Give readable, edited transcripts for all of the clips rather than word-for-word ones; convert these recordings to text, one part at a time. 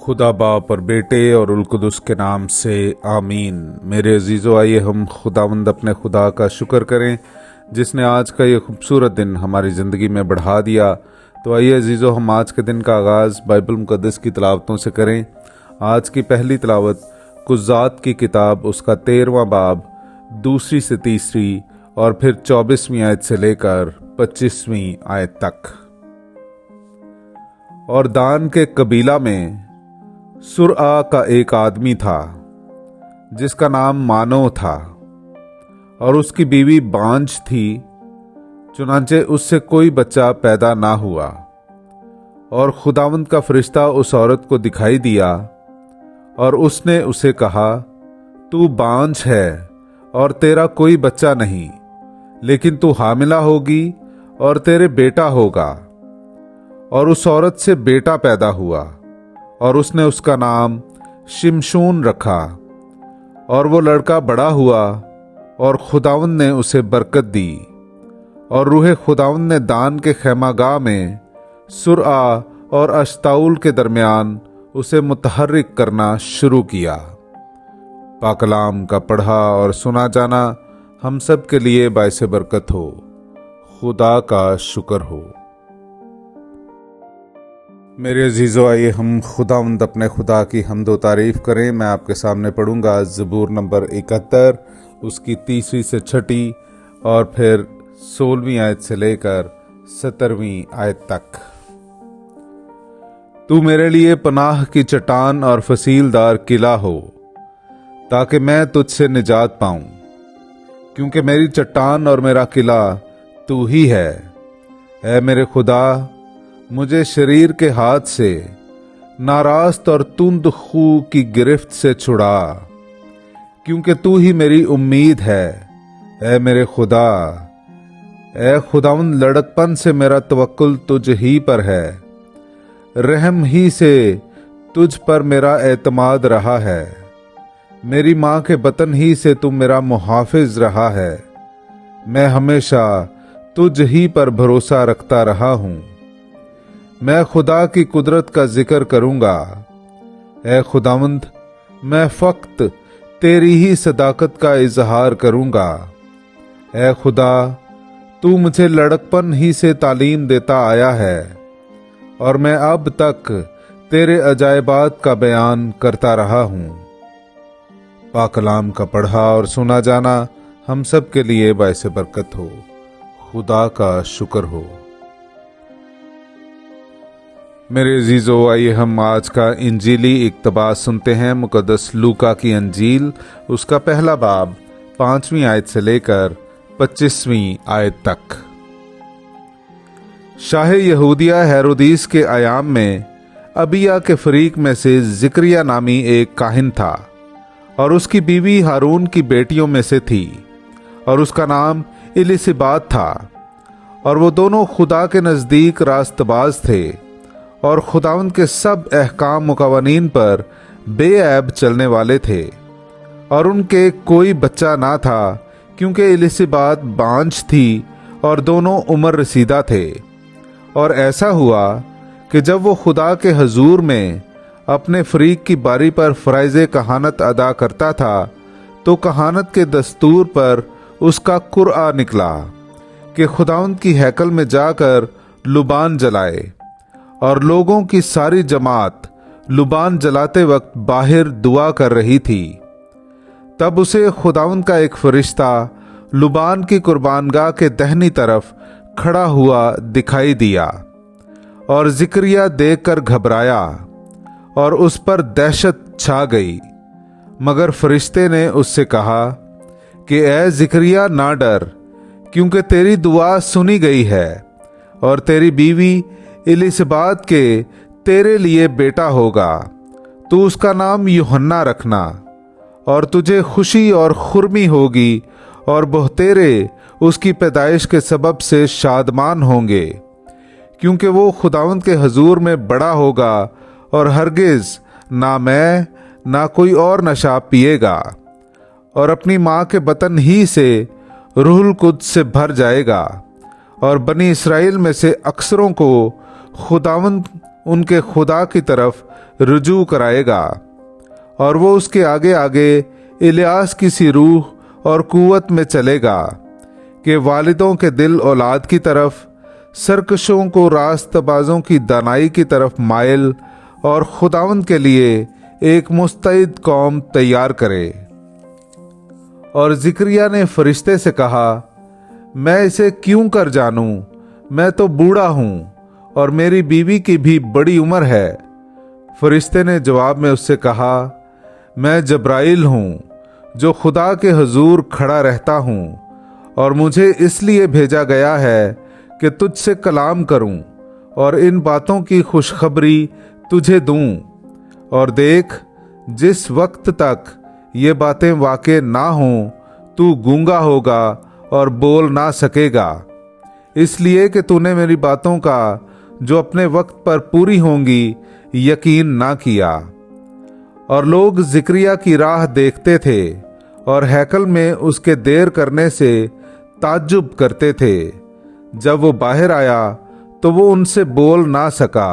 खुदा बाप और बेटे और उल कुदस के नाम से आमीन। मेरे अजीज़ों, आइए हम खुदावंद अपने खुदा का शुक्र करें जिसने आज का ये खूबसूरत दिन हमारी ज़िंदगी में बढ़ा दिया। तो आइए अजीज़ों, हम आज के दिन का आगाज़ बाइबल मुक़द्दस की तिलावतों से करें। आज की पहली तिलावत कुज़ात की किताब उसका 13वां बाब 2 से 3 और फिर 24वीं आयत से लेकर 25वीं आयत तक। और दान के कबीला में सुरआ का एक आदमी था जिसका नाम मानो था, और उसकी बीवी बांझ थी, चुनांचे उससे कोई बच्चा पैदा ना हुआ। और खुदावंद का फरिश्ता उस औरत को दिखाई दिया और उसने उसे कहा, तू बांझ है और तेरा कोई बच्चा नहीं, लेकिन तू हामिला होगी और तेरे बेटा होगा। और उस औरत से बेटा पैदा हुआ और उसने उसका नाम शिमशोन रखा। और वो लड़का बड़ा हुआ और खुदावंद ने उसे बरकत दी। और रूहे खुदावंद ने दान के खैमागाह में सुरआ और अश्ताउल के दरमियान उसे मुतहर्रिक करना शुरू किया। पाकलाम का पढ़ा और सुना जाना हम सब के लिए बाइसे बरकत हो। खुदा का शुक्र हो। मेरे अजीज़ों, आइए हम खुदावंद अपने खुदा की हम्द व तारीफ़ करें। मैं आपके सामने पढ़ूंगा ज़बूर नंबर 71 उसकी 3 से 6 और फिर 16वीं आयत से लेकर 17वीं आयत तक। तू मेरे लिए पनाह की चट्टान और फसीलदार किला हो, ताकि मैं तुझसे निजात पाऊं, क्योंकि मेरी चट्टान और मेरा किला तू ही है। ऐ मेरे खुदा, मुझे शरीर के हाथ से, नारास्त और तुंद खू की गिरफ्त से छुड़ा, क्योंकि तू ही मेरी उम्मीद है। ऐ मेरे खुदा, ऐ खुदावंद, लड़कपन से मेरा तवक्कुल तुझ ही पर है। रहम ही से तुझ पर मेरा एतमाद रहा है। मेरी माँ के बतन ही से तू मेरा मुहाफिज रहा है। मैं हमेशा तुझ ही पर भरोसा रखता रहा हूँ। मैं खुदा की कुदरत का जिक्र करूंगा। ऐ खुदावंद, मैं फक्त तेरी ही सदाकत का इजहार करूंगा। ऐ खुदा, तू मुझे लड़कपन ही से तालीम देता आया है, और मैं अब तक तेरे अजायबात का बयान करता रहा हूं। पाकलाम का पढ़ा और सुना जाना हम सब के लिए बाइसे बरकत हो। खुदा का शुक्र हो। मेरे अजीज़ों, आइए हम आज का इंजीली इक्तबास सुनते हैं। मुकद्दस लूका की अंजील उसका पहला बाब 5वीं आयत से लेकर 25वीं आयत तक। शाह यहूदिया हेरोदीस के आयाम में अबिया के फरीक में से जिक्रिया नामी एक काहिन था, और उसकी बीवी हारून की बेटियों में से थी, और उसका नाम इलिसिबात था। और वो दोनों खुदा के नज़दीक रास्तबाज थे और खुदावंद के सब अहकाम मुकवानीन पर बेऐब चलने वाले थे। और उनके कोई बच्चा ना था, क्योंकि इलिसिबात बांझ थी और दोनों उम्र रसीदा थे। और ऐसा हुआ कि जब वो खुदा के हजूर में अपने फरीक की बारी पर फ़राइज़े कहानत अदा करता था, तो कहानत के दस्तूर पर उसका कुरआ निकला कि खुदावंद की हैकल में जाकर लुबान जलाए। और लोगों की सारी जमात लुबान जलाते वक्त बाहर दुआ कर रही थी। तब उसे खुदावंद का एक फरिश्ता लुबान की कुर्बानगाह के दाहिनी तरफ खड़ा हुआ दिखाई दिया, और जिक्रिया देखकर घबराया और उस पर दहशत छा गई। मगर फरिश्ते ने उससे कहा कि ऐ जिक्रिया, ना डर, क्योंकि तेरी दुआ सुनी गई है, और तेरी बीवी इलिसिबात के तेरे लिए बेटा होगा। तू उसका नाम यूहन्ना रखना, और तुझे खुशी और खुर्मी होगी, और बहुतेरे उसकी पैदाइश के सबब से शादमान होंगे, क्योंकि वो खुदावंद के हजूर में बड़ा होगा, और हरगिज ना मैं ना कोई और नशा पिएगा, और अपनी माँ के बतन ही से रूहुल कुद्स से भर जाएगा। और बनी इसराइल में से अक्सरों को खुदावंद उनके खुदा की तरफ रुजू कराएगा। और वो उसके आगे आगे इलियास की सी रूह और कुव्वत में चलेगा कि वालिदों के दिल औलाद की तरफ, सरकशों को रास्तबाजों की दानाई की तरफ माइल और खुदावंद के लिए एक मुस्तैद कौम तैयार करे। और जिक्रिया ने फरिश्ते से कहा, मैं इसे क्यों कर जानूं? मैं तो बूढ़ा हूं और मेरी बीवी की भी बड़ी उम्र है। फरिश्ते ने जवाब में उससे कहा, मैं जब्राइल हूं जो खुदा के हुजूर खड़ा रहता हूं, और मुझे इसलिए भेजा गया है कि तुझसे कलाम करूं और इन बातों की खुशखबरी तुझे दूं। और देख, जिस वक्त तक ये बातें वाक़े ना हों, तू गूंगा होगा और बोल ना सकेगा, इसलिए कि तूने मेरी बातों का जो अपने वक्त पर पूरी होंगी यकीन ना किया। और लोग जिक्रिया की राह देखते थे और हैकल में उसके देर करने से ताज्जुब करते थे। जब वो बाहर आया तो वो उनसे बोल ना सका,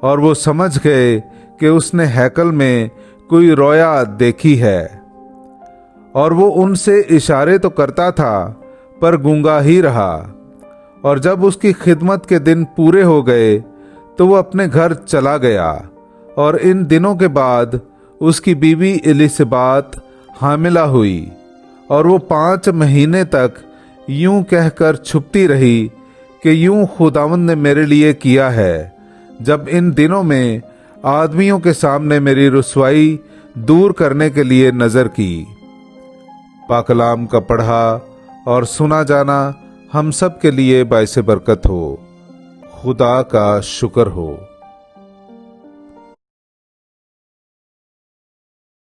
और वो समझ गए कि उसने हैकल में कोई रोया देखी है। और वो उनसे इशारे तो करता था पर गूंगा ही रहा। और जब उसकी खिदमत के दिन पूरे हो गए तो वो अपने घर चला गया। और इन दिनों के बाद उसकी बीवी एलिसबात हामिला हुई, और वो 5 महीने तक यूं कहकर छुपती रही कि यूं खुदावंद ने मेरे लिए किया है, जब इन दिनों में आदमियों के सामने मेरी रुसवाई दूर करने के लिए नजर की। पाकलाम का पढ़ा और सुना जाना हम सब के लिए बाइसे बरकत हो। खुदा का शुक्र हो।